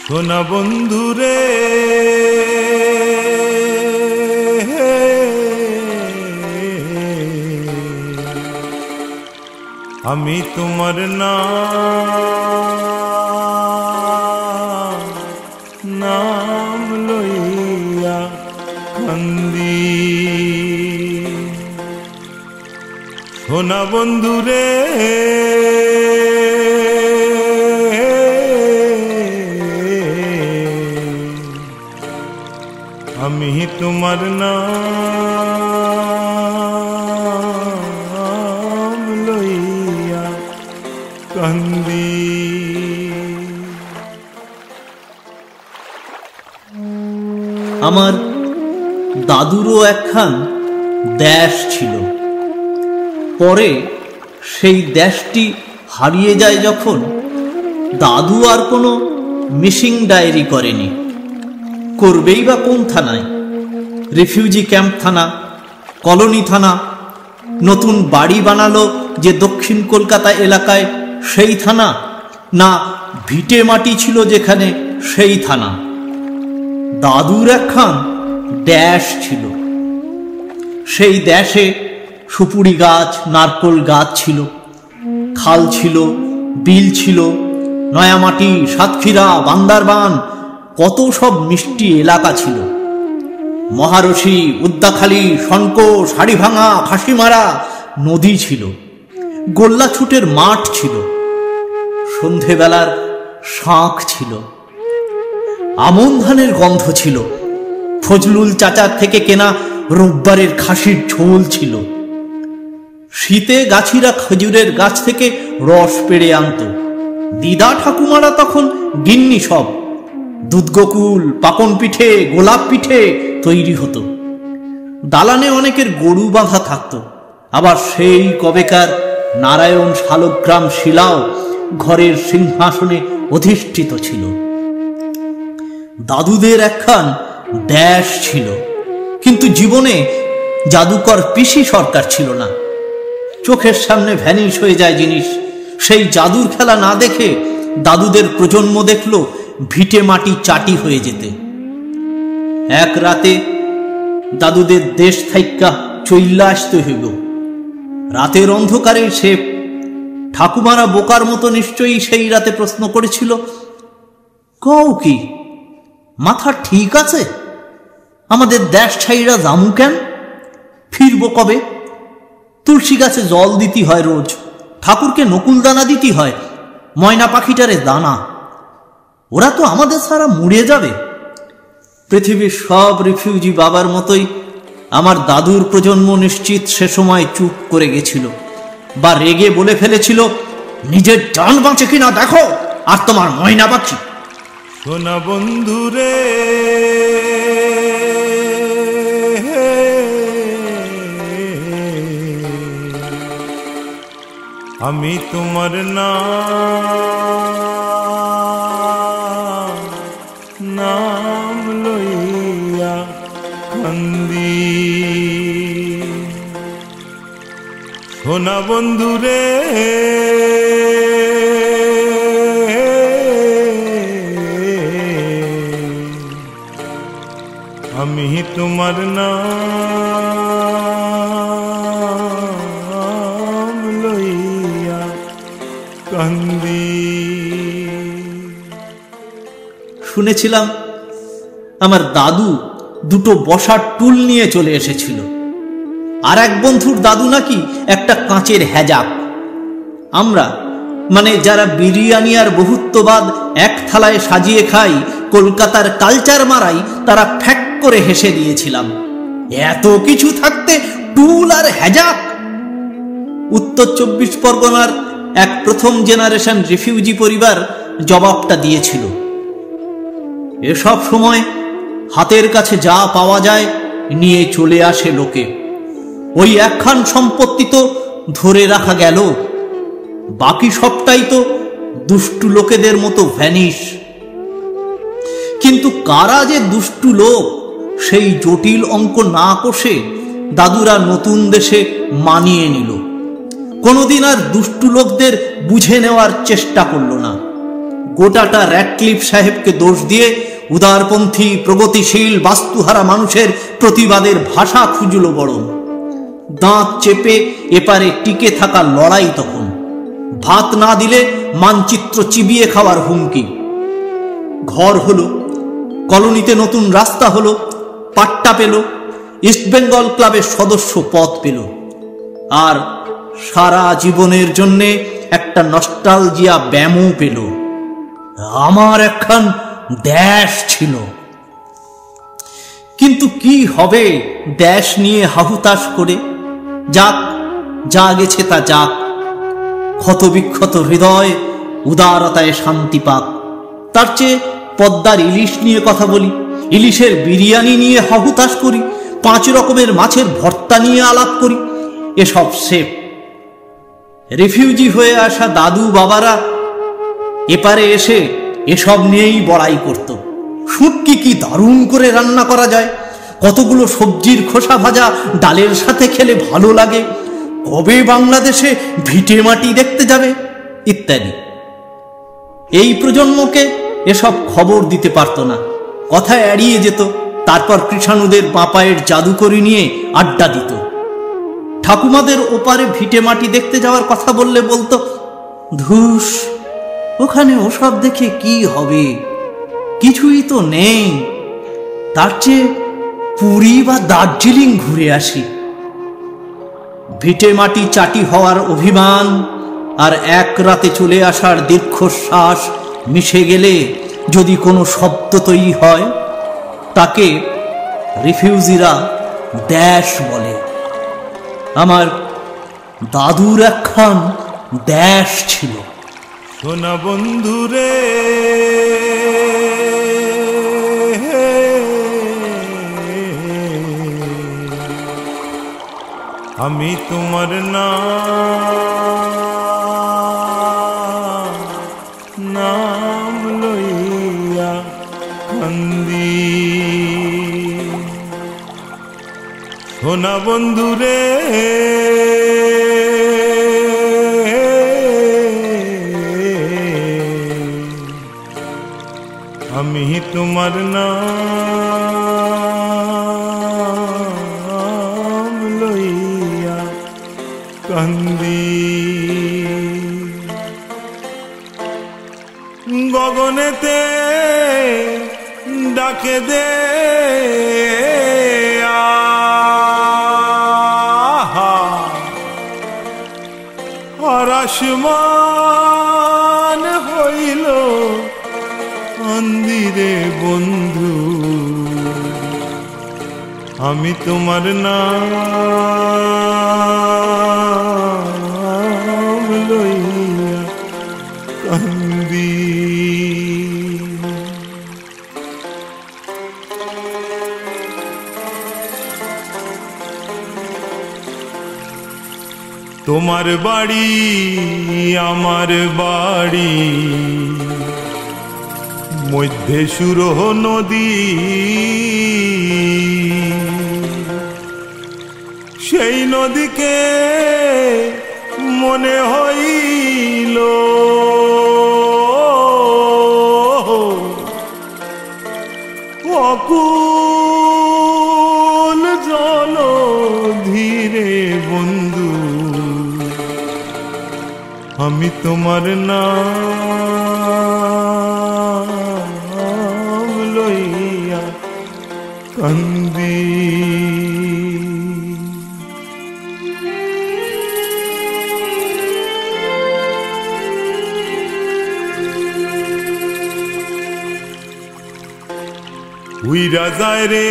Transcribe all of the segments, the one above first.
সোনা বন্ধুরে আমি তোমার নাম লইয়া কান্দি। সোনা বন্ধুরে আমি তোমার নাম লইয়া কান্দি। আমার দাদুরও একখান দেশ ছিল। পরে সেই দেশটি হারিয়ে যায় যখন, দাদু আর কোনো মিসিং ডায়েরি করেনি। করবেই বা কোন থানায়? রিফিউজি ক্যাম্প থানা, কলোনি থানা, নতুন বাড়ি বানালো যে দক্ষিণ কলকাতা এলাকায় সেই থানা, না ভিটে মাটি ছিল যেখানে সেই থানা? দাদুর একখান দেশ ছিল। সেই দেশে সুপুরি গাছ, নারকোল গাছ ছিল, খাল ছিল, বিল ছিল, নয়ামাটি, সাতক্ষীরা, বান্দারবান, কত সব মিষ্টি এলাকা ছিল। মহারশি, উদ্দাখালি, শঙ্কর, শাড়িভাঙা, ফাঁসিমারা নদী ছিল, গোল্লা ছুটের মাঠ ছিল, সন্ধেবেলার শাঁখ ছিল, আমন ধানের গন্ধ ছিল, ফজলুল চাচার থেকে কেনা রোববারের খাসির ঝোল ছিল। শীতে গাছিরা খেজুরের গাছ থেকে রস পেড়ে আনত। দিদা ঠাকুমারা তখন গিন্নি সব। দুধগোকুল, পাকন পিঠে, গোলাপ পিঠে তৈরি হতো। দালানে অনেকের গরু বাঁধা থাকত। আবার সেই কবেকার নারায়ণ শালগ্রাম শিলাও ঘরের সিংহাসনে অধিষ্ঠিত ছিল। দাদুদের একখান দেশ ছিল, কিন্তু জীবনে জাদুকর পিসি সরকার ছিল না। চোখের সামনে ভ্যানিশ হয়ে যায় জিনিস। সেই জাদুর খেলা না দেখে দাদুদের প্রজন্ম দেখল ভিটে মাটি চাটি হয়ে যেতে। এক রাতে দাদুদের দেশ থাইক্কা চইল্লা আসতে হইল। রাতের অন্ধকারে সে ঠাকুমারা বোকার মতো নিশ্চয়ই সেই রাতে প্রশ্ন করেছিল, কও কি মাথা ঠিক আছে? আমাদের দেশ ছাইরা জামু কেন? ফিরবো কবে? তুলসী গাছে জল দিতে হয় রোজ, ঠাকুরকে নকুল দানা দিতে হয়, ময়না পাখিটারে দানা। ওরা তো আমাদের ছাড়া মুড়ে যাবে। পৃথিবীর সব রিফিউজি বাবার মতোই আমার দাদুর প্রজন্ম নিশ্চিত সে সময় চুপ করে গেছিল, বা রেগে বলে ফেলেছিল, নিজের জান বাঁচে কিনা দেখো, আর তোমার ময়না পাখি। সোনা বন্ধুরে আমি তোমার নাম লইয়া কান্দি। সোনা বন্ধুরে আমি তোমার নাম লইয়া কান্দি। শুনেছিলাম আমার দাদু দুটো বসার টুল নিয়ে চলে এসেছিল। আর এক বন্ধুর দাদু নাকি একটা কাঁচের হ্যাজাক। আমরা, মানে যারা বিরিয়ানি আর বহুত্ববাদ এক থালায় সাজিয়ে খাই, কলকাতার কালচার মারাই, তারা ফ্যাক করে হেসে দিয়েছিলাম, এত কিছু থাকতে টুল আর হ্যাজাক। উত্তর 24 পরগনার এক প্রথম জেনারেশন রিফিউজি পরিবার জবাবটা দিয়েছিল, এসব সময় হাতের কাছে যা পাওয়া যায় নিয়ে চলে আসে লোকে। ওই একখান সম্পত্তি তো ধরে রাখা গেল, বাকি সবটাই তো দুষ্টু লোকেদের মতো ভ্যানিশ। কিন্তু কারা যে দুষ্টু লোক, সেই জটিল অঙ্ক না কষে দাদুরা নতুন দেশে মানিয়ে নিল। কোনোদিন আর দুষ্টু লোকদের বুঝে নেওয়ার চেষ্টা করল না। গোটাটা র্যাডক্লিফ সাহেবকে দোষ দিয়ে উদারপন্থী প্রগতিশীল বাস্তুহারা মানুষের প্রতিবাদের ভাষা খুঁজল বরং। দাঁত চেপে এপারে টিকে থাকার লড়াই তখন। ভাত না দিলে মানচিত্র চিবিয়ে খাওয়ার হুমকি। ঘর হলো, কলোনিতে নতুন রাস্তা হলো, পাট্টা পেল, ইস্টবেঙ্গল ক্লাবের সদস্য পদ পেল, আর সারা জীবনের জন্যে একটা নস্টালজিয়া ব্যামো পেল। আমার একখান দেশ ছিল। কিন্তু কি হবে দেশ নিয়ে হাহুতাশ করে? যাক, যা গেছে তা যাক। ক্ষতবিক্ষত হৃদয় উদারতায় শান্তি পাক। তার চেয়ে পদ্মার ইলিশ নিয়ে কথা বলি, ইলিশের বিরিয়ানি নিয়ে হাহুতাশ করি, 5 রকমের মাছের ভর্তা নিয়ে আলাপ করি। এসব সেফ। রিফিউজি হয়ে আসা দাদু বাবারা এপারে এসে এসব নিয়েই বড়াই করত। শুটকি কি দারুণ করে রান্না করা যায়, কতগুলো সবজির খোসা ভাজা ডালের সাথে খেলে ভালো লাগে, কবে বাংলাদেশে ভিটে মাটি দেখতে যাবে, ইত্যাদি। এই প্রজন্মকে এসব খবর দিতে পারত না, কথা এড়িয়ে যেত। তারপর কৃষাণুদের বাপায়ের জাদুকরি নিয়ে আড্ডা দিত। ঠাকুমাদের ওপারে ভিটে মাটি দেখতে যাওয়ার কথা বললে বলতো, ধুস, ওখানে ওসব দেখে কি হবে, কিছুই তো নেই, তার চেয়ে পুরী বা দার্জিলিং ঘুরে আসি। ভিটে মাটি চাটি হওয়ার অভিমান আর এক রাতে চলে আসার দীর্ঘশ্বাস মিশে গেলে যদি কোনো শব্দ তৈরি হয়, তাকে রিফিউজিরা দেশ বলে। আমার দাদুর একখান দেশ ছিল। সোনা বন্ধুরে, আমি তোমার নাম লইয়া কান্দি। সোনা বন্ধুরে, আমি তোমার নাম লইয়া কান্দি। গগনেতে ডাকে দে আর আসমান হইল মন্দিরে বন্ধু। আমি তোমার নাম লইয়া কান্দি। তোমার বাড়ি আমার বাড়ি, মধ্যে সুরহ নদী, সেই নদীকে মনে হইল অকুল জল ধীরে বন্ধু। আমি তোমার নাম লইয়া কান্দি। উইরা যায় রে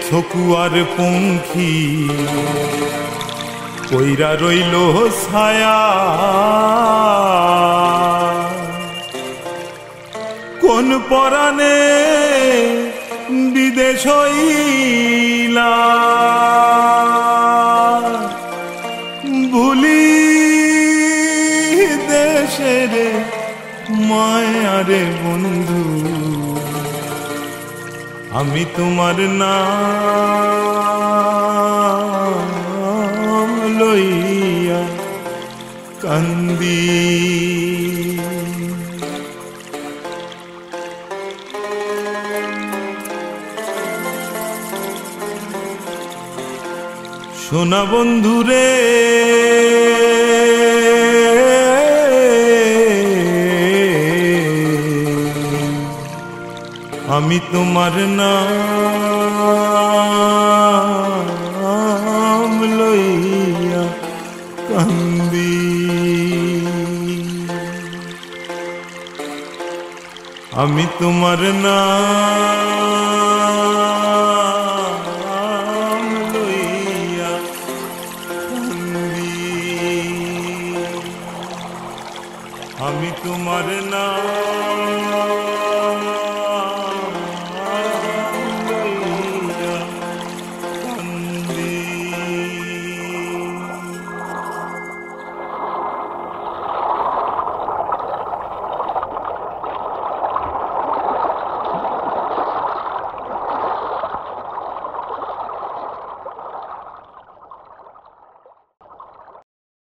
ছকুয়ার পঙ্খী, কইরা রইল ছায়া, কোন পরাণে বিদেশ হইলা, ভুলি দেশের মায়ারে বন্ধু। আমি তোমার নাম লইয়া কান্দি। সোনা বন্ধুরে আমি তোমার নাম লইয়া কান্দি, আমি তোমার নাম লইয়া কান্দি, আমি তোমার নাম